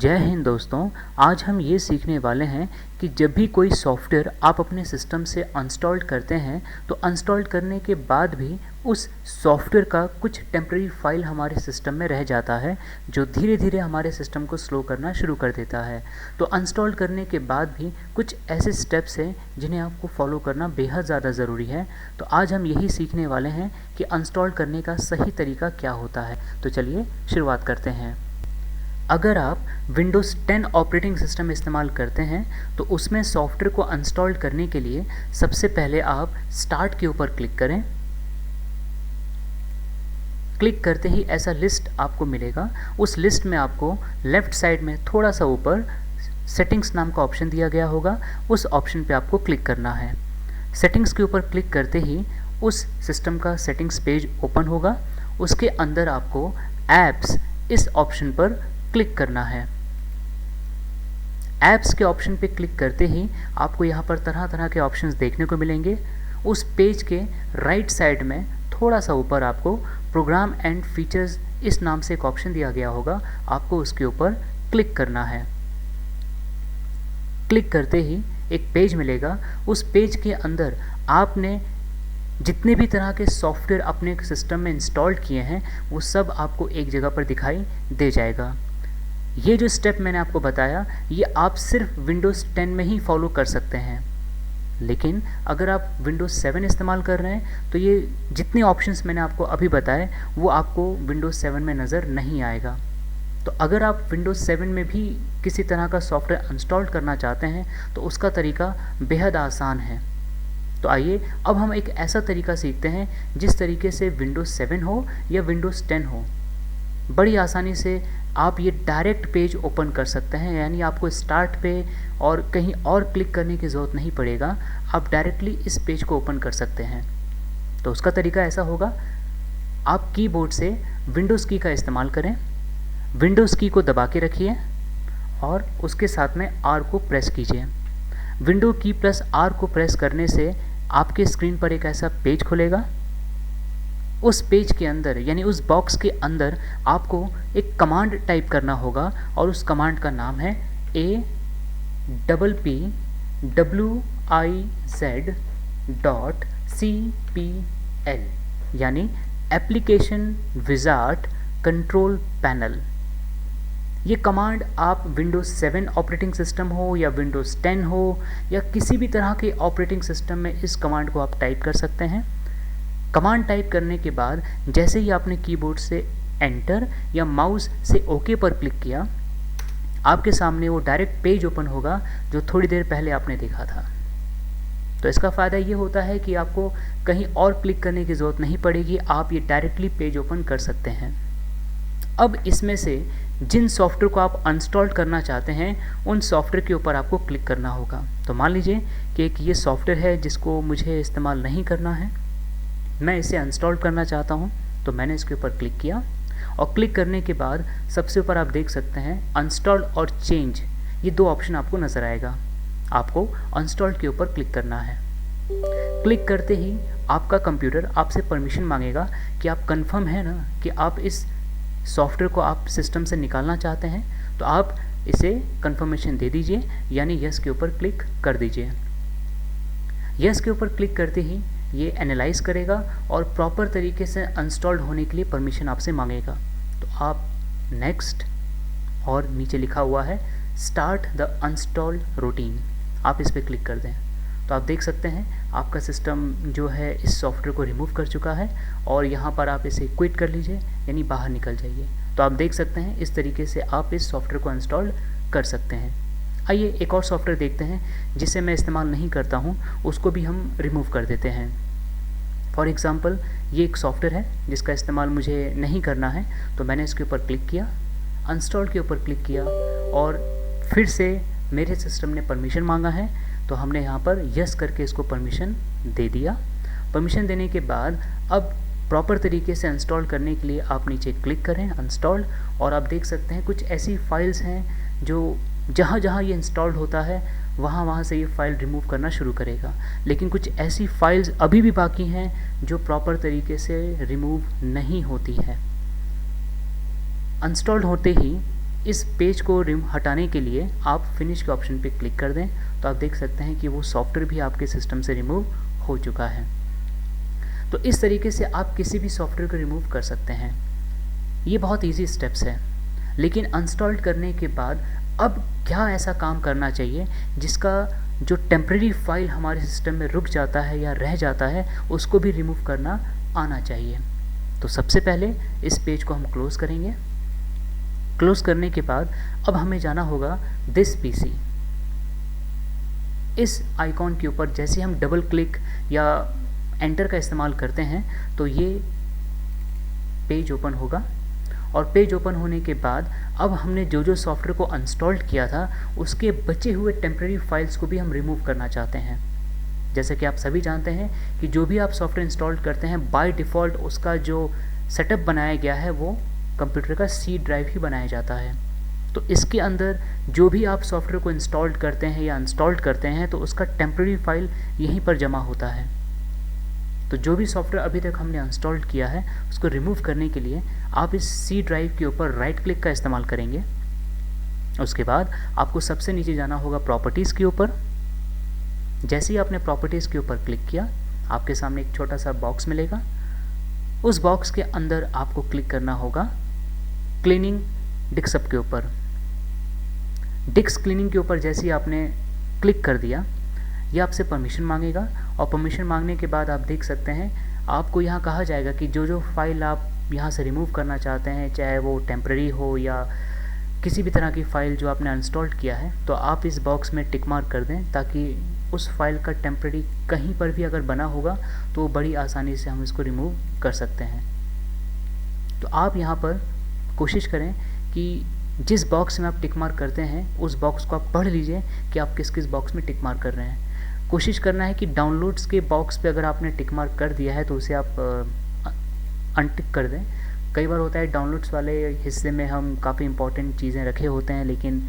जय हिंद दोस्तों। आज हम ये सीखने वाले हैं कि जब भी कोई सॉफ्टवेयर आप अपने सिस्टम से इंस्टॉल करते हैं तो इंस्टॉल करने के बाद भी उस सॉफ्टवेयर का कुछ टेम्पररी फाइल हमारे सिस्टम में रह जाता है जो धीरे धीरे हमारे सिस्टम को स्लो करना शुरू कर देता है। तो इंस्टॉल करने के बाद भी कुछ ऐसे स्टेप्स हैं जिन्हें आपको फॉलो करना बेहद ज़्यादा ज़रूरी है। तो आज हम यही सीखने वाले हैं कि इंस्टॉल करने का सही तरीका क्या होता है। तो चलिए शुरुआत करते हैं। अगर आप विंडोज़ 10 ऑपरेटिंग सिस्टम इस्तेमाल करते हैं तो उसमें सॉफ्टवेयर को इंस्टॉल करने के लिए सबसे पहले आप स्टार्ट के ऊपर क्लिक करें। क्लिक करते ही ऐसा लिस्ट आपको मिलेगा। उस लिस्ट में आपको लेफ़्ट साइड में थोड़ा सा ऊपर सेटिंग्स नाम का ऑप्शन दिया गया होगा, उस ऑप्शन पे आपको क्लिक करना है। सेटिंग्स के ऊपर क्लिक करते ही उस सिस्टम का सेटिंग्स पेज ओपन होगा। उसके अंदर आपको ऐप्स इस ऑप्शन पर क्लिक करना है। ऐप्स के ऑप्शन पे क्लिक करते ही आपको यहाँ पर तरह तरह के ऑप्शंस देखने को मिलेंगे। उस पेज के राइट साइड में थोड़ा सा ऊपर आपको प्रोग्राम एंड फीचर्स इस नाम से एक ऑप्शन दिया गया होगा, आपको उसके ऊपर क्लिक करना है। क्लिक करते ही एक पेज मिलेगा। उस पेज के अंदर आपने जितने भी तरह के सॉफ्टवेयर अपने सिस्टम में इंस्टॉल किए हैं वो सब आपको एक जगह पर दिखाई दे जाएगा। ये जो स्टेप मैंने आपको बताया ये आप सिर्फ विंडोज़ 10 में ही फॉलो कर सकते हैं, लेकिन अगर आप विंडोज़ 7 इस्तेमाल कर रहे हैं तो ये जितने ऑप्शंस मैंने आपको अभी बताए वो आपको विंडोज़ 7 में नज़र नहीं आएगा। तो अगर आप विंडोज़ 7 में भी किसी तरह का सॉफ्टवेयर इंस्टॉल करना चाहते हैं तो उसका तरीका बेहद आसान है। तो आइए अब हम एक ऐसा तरीका सीखते हैं जिस तरीके से विंडोज़ 7 हो या विंडोज़ 10 हो, बड़ी आसानी से आप ये डायरेक्ट पेज ओपन कर सकते हैं। यानी आपको स्टार्ट पे और कहीं और क्लिक करने की ज़रूरत नहीं पड़ेगा, आप डायरेक्टली इस पेज को ओपन कर सकते हैं। तो उसका तरीका ऐसा होगा, आप कीबोर्ड से विंडोज़ की का इस्तेमाल करें। विंडोज़ की को दबा के रखिए और उसके साथ में आर को प्रेस कीजिए। विंडो की प्लस आर को प्रेस करने से आपके स्क्रीन पर एक ऐसा पेज खुलेगा। उस पेज के अंदर यानी उस बॉक्स के अंदर आपको एक कमांड टाइप करना होगा और उस कमांड का नाम है APPWIZ.CPL यानी एप्लीकेशन विज़ार्ड कंट्रोल पैनल। ये कमांड आप विंडोज़ 7 ऑपरेटिंग सिस्टम हो या विंडोज़ 10 हो या किसी भी तरह के ऑपरेटिंग सिस्टम में इस कमांड को आप टाइप कर सकते हैं। कमांड टाइप करने के बाद जैसे ही आपने कीबोर्ड से एंटर या माउस से ओके पर क्लिक किया, आपके सामने वो डायरेक्ट पेज ओपन होगा जो थोड़ी देर पहले आपने देखा था। तो इसका फ़ायदा ये होता है कि आपको कहीं और क्लिक करने की ज़रूरत नहीं पड़ेगी, आप ये डायरेक्टली पेज ओपन कर सकते हैं। अब इसमें से जिन सॉफ्टवेयर को आप इंस्टॉल करना चाहते हैं उन सॉफ्टवेयर के ऊपर आपको क्लिक करना होगा। तो मान लीजिए कि एक ये सॉफ्टवेयर है जिसको मुझे इस्तेमाल नहीं करना है, मैं इसे इंस्टॉल करना चाहता हूं। तो मैंने इसके ऊपर क्लिक किया और क्लिक करने के बाद सबसे ऊपर आप देख सकते हैं इंस्टॉल और चेंज, ये दो ऑप्शन आपको नज़र आएगा। आपको इंस्टॉल के ऊपर क्लिक करना है। क्लिक करते ही आपका कंप्यूटर आपसे परमिशन मांगेगा कि आप कंफर्म है ना कि आप इस सॉफ्टवेयर को आप सिस्टम से निकालना चाहते हैं। तो आप इसे कंफर्मेशन दे दीजिए यानी यस के ऊपर क्लिक कर दीजिए। यस के ऊपर क्लिक करते ही ये एनालाइज करेगा और प्रॉपर तरीके से इंस्टॉल्ड होने के लिए परमिशन आपसे मांगेगा। तो आप नेक्स्ट और नीचे लिखा हुआ है स्टार्ट द इंस्टॉल रूटीन, आप इस पर क्लिक कर दें। तो आप देख सकते हैं आपका सिस्टम जो है इस सॉफ्टवेयर को रिमूव कर चुका है और यहाँ पर आप इसे क्विट कर लीजिए यानी बाहर निकल जाइए। तो आप देख सकते हैं इस तरीके से आप इस सॉफ्टवेयर को इंस्टॉल कर सकते हैं। आइए एक और सॉफ्टवेयर देखते हैं जिसे मैं इस्तेमाल नहीं करता हूँ, उसको भी हम रिमूव कर देते हैं। फॉर एग्ज़ाम्पल ये एक सॉफ्टवेयर है जिसका इस्तेमाल मुझे नहीं करना है, तो मैंने इसके ऊपर क्लिक किया, इंस्टॉल के ऊपर क्लिक किया और फिर से मेरे सिस्टम ने परमिशन मांगा है तो हमने यहाँ पर यस करके इसको परमिशन दे दिया। परमिशन देने के बाद अब प्रॉपर तरीके से इंस्टॉल करने के लिए आप नीचे क्लिक करें इंस्टॉल, और आप देख सकते हैं कुछ ऐसी फाइल्स हैं जो जहाँ जहाँ ये इंस्टॉल्ड होता है वहाँ से ये फ़ाइल रिमूव करना शुरू करेगा। लेकिन कुछ ऐसी फाइल्स अभी भी बाकी हैं जो प्रॉपर तरीके से रिमूव नहीं होती है। इंस्टॉल्ड होते ही इस पेज को हटाने के लिए आप फिनिश के ऑप्शन पे क्लिक कर दें तो आप देख सकते हैं कि वो सॉफ्टवेयर भी आपके सिस्टम से रिमूव हो चुका है। तो इस तरीके से आप किसी भी सॉफ्टवेयर को रिमूव कर सकते हैं। ये बहुत इजी स्टेप्स है, लेकिन अनइंस्टॉल करने के बाद अब क्या ऐसा काम करना चाहिए जिसका जो टेम्प्रेरी फाइल हमारे सिस्टम में रुक जाता है या रह जाता है उसको भी रिमूव करना आना चाहिए। तो सबसे पहले इस पेज को हम क्लोज़ करेंगे। क्लोज़ करने के बाद अब हमें जाना होगा दिस पीसी। इस आइकॉन के ऊपर जैसे हम डबल क्लिक या एंटर का इस्तेमाल करते हैं तो ये पेज ओपन होगा, और पेज ओपन होने के बाद अब हमने जो जो सॉफ्टवेयर को अनइंस्टॉल किया था उसके बचे हुए टेम्प्रेरी फाइल्स को भी हम रिमूव करना चाहते हैं। जैसे कि आप सभी जानते हैं कि जो भी आप सॉफ्टवेयर इंस्टॉल करते हैं बाय डिफ़ॉल्ट उसका जो सेटअप बनाया गया है वो कंप्यूटर का सी ड्राइव ही बनाया जाता है। तो इसके अंदर जो भी आप सॉफ्टवेयर को इंस्टॉल करते हैं या इंस्टॉल करते हैं तो उसका टेम्प्रेरी फाइल यहीं पर जमा होता है। तो जो भी सॉफ्टवेयर अभी तक हमने इंस्टॉल किया है उसको रिमूव करने के लिए आप इस सी ड्राइव के ऊपर राइट क्लिक का इस्तेमाल करेंगे। उसके बाद आपको सबसे नीचे जाना होगा प्रॉपर्टीज़ के ऊपर। जैसे ही आपने प्रॉपर्टीज़ के ऊपर क्लिक किया आपके सामने एक छोटा सा बॉक्स मिलेगा। उस बॉक्स के अंदर आपको क्लिक करना होगा क्लीनिंग डिस्क के ऊपर। डिस्क क्लीनिंग के ऊपर जैसे ही आपने क्लिक कर दिया ये आपसे परमिशन मांगेगा, और परमिशन मांगने के बाद आप देख सकते हैं आपको यहाँ कहा जाएगा कि जो जो फाइल आप यहाँ से रिमूव करना चाहते हैं, चाहे वो टेम्प्रेरी हो या किसी भी तरह की फ़ाइल जो आपने इंस्टॉल किया है, तो आप इस बॉक्स में टिक मार्क कर दें ताकि उस फाइल का टेम्प्रेरी कहीं पर भी अगर बना होगा तो बड़ी आसानी से हम इसको रिमूव कर सकते हैं। तो आप यहाँ पर कोशिश करें कि जिस बॉक्स में आप टिक मार्क करते हैं उस बॉक्स को आप पढ़ लीजिए कि आप किस किस बॉक्स में टिक मार्क कर रहे हैं। कोशिश करना है कि डाउनलोड्स के बॉक्स पे अगर आपने टिक मार्क कर दिया है तो उसे आप अनटिक कर दें। कई बार होता है डाउनलोड्स वाले हिस्से में हम काफ़ी इंपॉर्टेंट चीज़ें रखे होते हैं लेकिन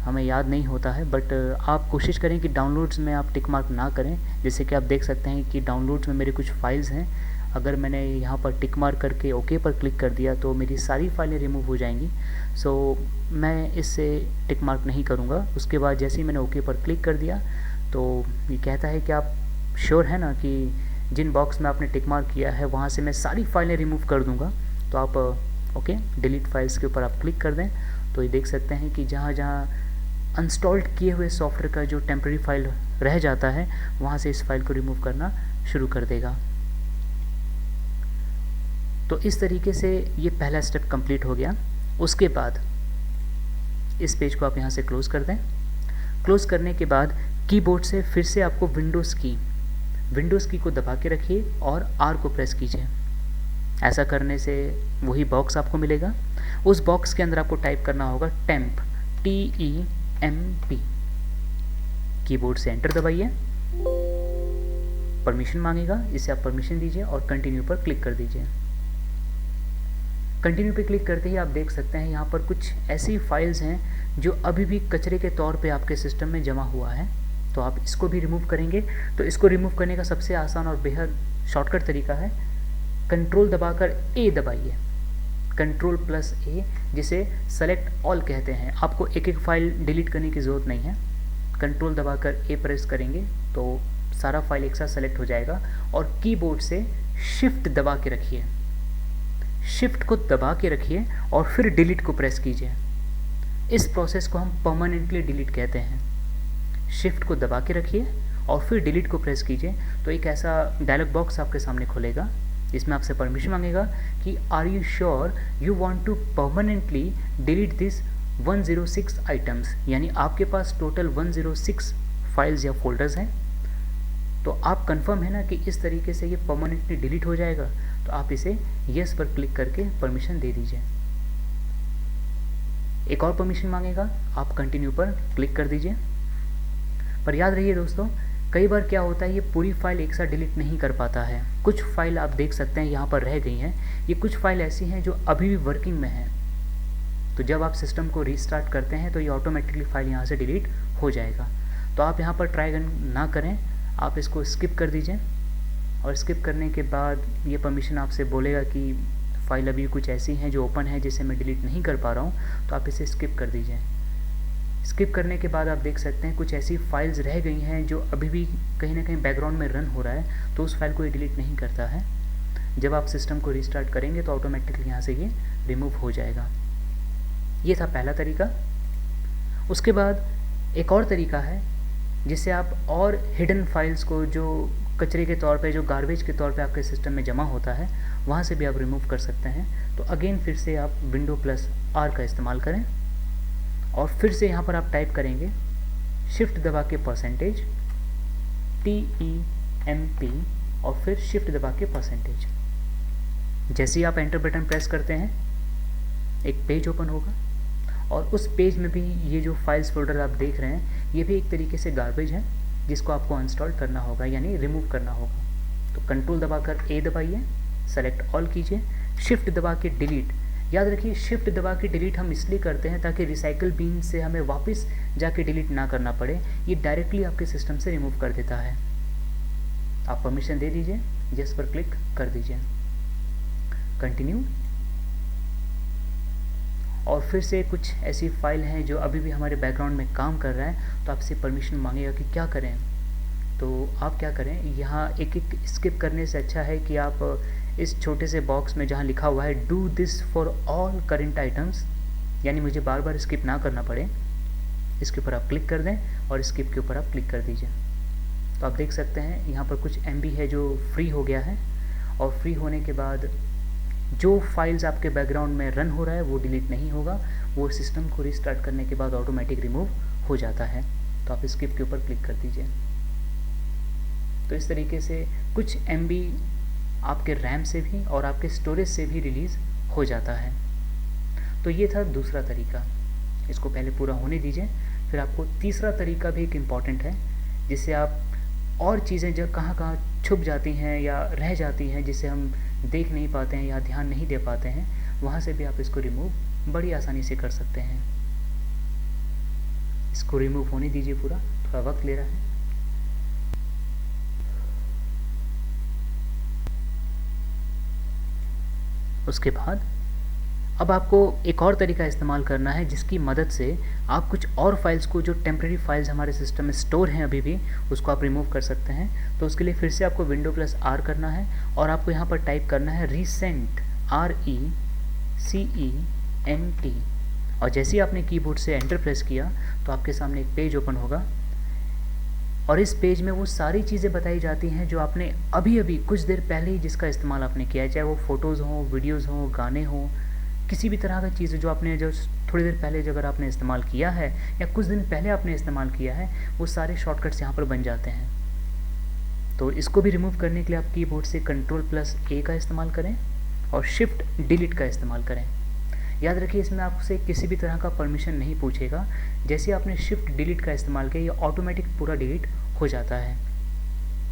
हमें याद नहीं होता है, बट आप कोशिश करें कि डाउनलोड्स में आप टिक मार्क ना करें। जैसे कि आप देख सकते हैं कि डाउनलोड्स में मेरे कुछ फाइल्स हैं, अगर मैंने यहाँ पर टिक मार्क करके ओके पर क्लिक कर दिया तो मेरी सारी फाइलें रिमूव हो जाएंगी। सो मैं इससे टिक मार्क नहीं करूँगा। उसके बाद जैसे ही मैंने ओके पर क्लिक कर दिया तो ये कहता है कि आप श्योर है ना कि जिन बॉक्स में आपने टिक मार्क किया है वहाँ से मैं सारी फाइलें रिमूव कर दूँगा। तो आप ओके डिलीट फाइल्स के ऊपर आप क्लिक कर दें तो ये देख सकते हैं कि जहाँ जहाँ अनइंस्टॉल्ड किए हुए सॉफ्टवेयर का जो टेम्प्रेरी फाइल रह जाता है वहाँ से इस फाइल को रिमूव करना शुरू कर देगा। तो इस तरीके से ये पहला स्टेप कंप्लीट हो गया। उसके बाद इस पेज को आप यहाँ से क्लोज़ कर दें। क्लोज़ करने के बाद कीबोर्ड से फिर से आपको विंडोज़ की को दबा के रखिए और आर को प्रेस कीजिए। ऐसा करने से वही बॉक्स आपको मिलेगा। उस बॉक्स के अंदर आपको टाइप करना होगा टेम्प, TEMP। कीबोर्ड से एंटर दबाइए। परमिशन मांगेगा, इसे आप परमिशन दीजिए और कंटिन्यू पर क्लिक कर दीजिए। कंटिन्यू पे क्लिक करते ही आप देख सकते हैं यहाँ पर कुछ ऐसी फाइल्स हैं जो अभी भी कचरे के तौर पे आपके सिस्टम में जमा हुआ है। तो आप इसको भी रिमूव करेंगे। तो इसको रिमूव करने का सबसे आसान और बेहद शॉर्टकट तरीका है कंट्रोल दबाकर ए दबाइए, कंट्रोल+A, जिसे सेलेक्ट ऑल कहते हैं। आपको एक एक फाइल डिलीट करने की ज़रूरत नहीं है। कंट्रोल दबाकर ए प्रेस करेंगे तो सारा फाइल एक साथ सेलेक्ट हो जाएगा। और कीबोर्ड से शिफ्ट दबा के रखिए, शिफ्ट को दबा के रखिए और फिर डिलीट को प्रेस कीजिए। इस प्रोसेस को हम परमानेंटली डिलीट कहते हैं। शिफ्ट को दबा के रखिए और फिर डिलीट को प्रेस कीजिए तो एक ऐसा डायलॉग बॉक्स आपके सामने खुलेगा जिसमें आपसे परमिशन मांगेगा कि are you sure you want to permanently delete this 106 items, यानी आपके पास टोटल 106 फाइल्स या फोल्डर्स हैं। तो आप कंफर्म है ना कि इस तरीके से ये परमानेंटली डिलीट हो जाएगा। तो आप इसे यस पर क्लिक करके परमिशन दे दीजिए। एक और परमिशन मांगेगा, आप कंटिन्यू पर क्लिक कर दीजिए। पर याद रहिए दोस्तों, कई बार क्या होता है ये पूरी फाइल एक साथ डिलीट नहीं कर पाता है। कुछ फाइल आप देख सकते हैं यहाँ पर रह गई हैं। ये कुछ फाइल ऐसी हैं जो अभी भी वर्किंग में हैं। तो जब आप सिस्टम को रीस्टार्ट करते हैं तो ये ऑटोमेटिकली फाइल यहाँ से डिलीट हो जाएगा। तो आप यहाँ पर ट्राई ना करें, आप इसको स्किप कर दीजिए। और स्किप करने के बाद ये परमिशन आपसे बोलेगा कि फाइल अभी कुछ ऐसी हैं जो ओपन है जिसे मैं डिलीट नहीं कर पा रहा हूँ, तो आप इसे स्किप कर दीजिए। स्किप करने के बाद आप देख सकते हैं कुछ ऐसी फाइल्स रह गई हैं जो अभी भी कहीं ना कहीं बैकग्राउंड में रन हो रहा है, तो उस फाइल को ये डिलीट नहीं करता है। जब आप सिस्टम को रिस्टार्ट करेंगे तो ऑटोमेटिकली यहाँ से ये रिमूव हो जाएगा। ये था पहला तरीका। उसके बाद एक और तरीका है जिससे आप और हिडन फाइल्स को, जो कचरे के तौर पे, जो गार्बेज के तौर पे आपके सिस्टम में जमा होता है, वहाँ से भी आप रिमूव कर सकते हैं। तो अगेन फिर से आप Windows+R का इस्तेमाल करें और फिर से यहाँ पर आप टाइप करेंगे शिफ्ट दबा के %TEMP और फिर शिफ्ट दबा के %। जैसे ही आप एंटर बटन प्रेस करते हैं एक पेज ओपन होगा और उस पेज में भी ये जो फाइल्स फोल्डर आप देख रहे हैं ये भी एक तरीके से गार्बेज है जिसको आपको अनइंस्टॉल करना होगा, यानी रिमूव करना होगा। तो कंट्रोल दबाकर A दबाइए, सेलेक्ट ऑल कीजिए, शिफ्ट दबा के डिलीट। याद रखिए शिफ्ट दबा के डिलीट हम इसलिए करते हैं ताकि रिसाइकल बिन से हमें वापस जाके डिलीट ना करना पड़े, ये डायरेक्टली आपके सिस्टम से रिमूव कर देता है। आप परमिशन दे दीजिए, यस पर क्लिक कर दीजिए, कंटिन्यू। और फिर से कुछ ऐसी फाइल हैं जो अभी भी हमारे बैकग्राउंड में काम कर रहा है, तो आपसे परमिशन मांगेगा कि क्या करें। तो आप क्या करें, यहाँ एक एक स्किप करने से अच्छा है कि आप इस छोटे से बॉक्स में जहाँ लिखा हुआ है do this for all current items, यानी मुझे बार बार स्किप ना करना पड़े, इसके ऊपर आप क्लिक कर दें और स्किप के ऊपर आप क्लिक कर दीजिए। तो आप देख सकते हैं यहाँ पर कुछ MB है जो फ्री हो गया है, और फ्री होने के बाद जो फाइल्स आपके बैकग्राउंड में रन हो रहा है वो डिलीट नहीं होगा, वो सिस्टम को रिस्टार्ट करने के बाद ऑटोमेटिक रिमूव हो जाता है। तो आप स्किप के ऊपर क्लिक कर दीजिए। तो इस तरीके से कुछ MB आपके रैम से भी और आपके स्टोरेज से भी रिलीज़ हो जाता है। तो ये था दूसरा तरीका, इसको पहले पूरा होने दीजिए। फिर आपको तीसरा तरीका भी एक इम्पॉर्टेंट है, जिससे आप और चीज़ें जो कहाँ कहाँ छुप जाती हैं या रह जाती हैं जिसे हम देख नहीं पाते हैं या ध्यान नहीं दे पाते हैं, वहाँ से भी आप इसको रिमूव बड़ी आसानी से कर सकते हैं। इसको रिमूव होने दीजिए, पूरा थोड़ा वक्त ले रहा है। उसके बाद अब आपको एक और तरीका इस्तेमाल करना है जिसकी मदद से आप कुछ और फाइल्स को, जो टेम्प्रेरी फाइल्स हमारे सिस्टम में स्टोर हैं अभी भी, उसको आप रिमूव कर सकते हैं। तो उसके लिए फिर से आपको Windows+R करना है और आपको यहाँ पर टाइप करना है रीसेंट, RECENT। और जैसे ही आपने कीबोर्ड से एंटर प्रेस किया तो आपके सामने एक पेज ओपन होगा और इस पेज में वो सारी चीज़ें बताई जाती हैं जो आपने अभी अभी कुछ देर पहले ही जिसका इस्तेमाल आपने किया है, चाहे वो फ़ोटोज़ हों, वीडियोज़ हों, गाने हों, किसी भी तरह का चीज़ जो आपने जो थोड़ी देर पहले जो अगर आपने इस्तेमाल किया है या कुछ दिन पहले आपने इस्तेमाल किया है, वो सारे शॉर्टकट्स यहाँ पर बन जाते हैं। तो इसको भी रिमूव करने के लिए आप कीबोर्ड से Ctrl+A का इस्तेमाल करें और शिफ्ट डिलीट का इस्तेमाल करें। याद रखिए इसमें आपसे किसी भी तरह का परमिशन नहीं पूछेगा। जैसे आपने शिफ्ट डिलीट का इस्तेमाल किया, ये ऑटोमेटिक पूरा डिलीट हो जाता है।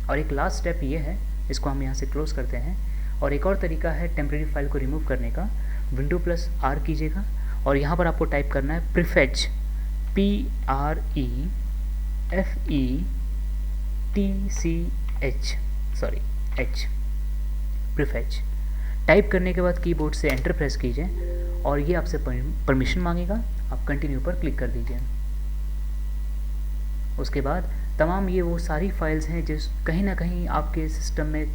और एक लास्ट स्टेप ये है, इसको हम यहाँ से क्लोज करते हैं। और एक और तरीका है टेम्प्रेरी फाइल को रिमूव करने का, Windows+R कीजिएगा और यहाँ पर आपको टाइप करना है prefetch, prefetch। टाइप करने के बाद कीबोर्ड से एंटर प्रेस कीजिए और ये आपसे परमिशन मांगेगा, आप कंटिन्यू पर क्लिक कर दीजिए। उसके बाद तमाम ये वो सारी फाइल्स हैं जिस कहीं ना कहीं आपके सिस्टम में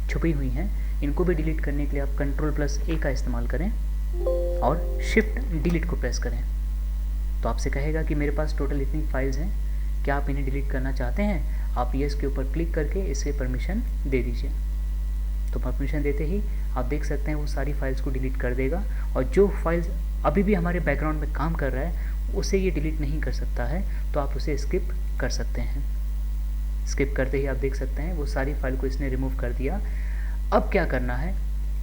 छुपी हुई हैं, इनको भी डिलीट करने के लिए आप Ctrl+A का इस्तेमाल करें और शिफ्ट डिलीट को प्रेस करें। तो आपसे कहेगा कि मेरे पास टोटल इतनी फाइल्स हैं, क्या आप इन्हें डिलीट करना चाहते हैं? आप यस के ऊपर क्लिक करके इसे परमिशन दे दीजिए। तो परमिशन देते ही आप देख सकते हैं वो सारी फाइल्स को डिलीट कर देगा और जो फाइल्स अभी भी हमारे बैकग्राउंड में काम कर रहा है उसे ये डिलीट नहीं कर सकता है, तो आप उसे स्किप कर सकते हैं। स्किप करते ही आप देख सकते हैं वो सारी फाइल को इसने रिमूव कर दिया। अब क्या करना है,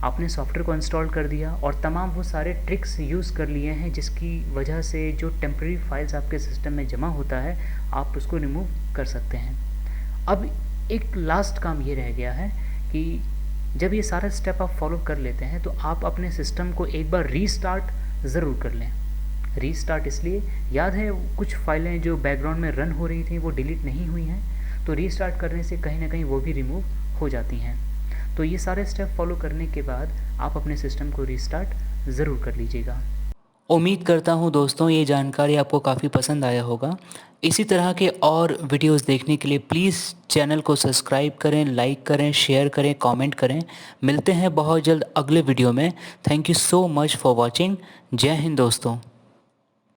आपने सॉफ्टवेयर को इंस्टॉल कर दिया और तमाम वो सारे ट्रिक्स यूज़ कर लिए हैं जिसकी वजह से जो टेम्प्रेरी फाइल्स आपके सिस्टम में जमा होता है आप उसको रिमूव कर सकते हैं। अब एक लास्ट काम ये रह गया है कि जब ये सारा स्टेप आप फॉलो कर लेते हैं तो आप अपने सिस्टम को एक बार रीस्टार्ट ज़रूर कर लें। रीस्टार्ट इसलिए, याद है कुछ फाइलें जो बैकग्राउंड में रन हो रही थी वो डिलीट नहीं हुई हैं, तो रीस्टार्ट करने से कहीं ना कहीं वो भी रिमूव हो जाती हैं। तो ये सारे स्टेप फॉलो करने के बाद आप अपने सिस्टम को रीस्टार्ट ज़रूर कर लीजिएगा। उम्मीद करता हूँ दोस्तों ये जानकारी आपको काफ़ी पसंद आया होगा। इसी तरह के और वीडियोस देखने के लिए प्लीज़ चैनल को सब्सक्राइब करें, लाइक करें, शेयर करें, कमेंट करें। मिलते हैं बहुत जल्द अगले वीडियो में। Thank you so much for watching. जय हिंद दोस्तों।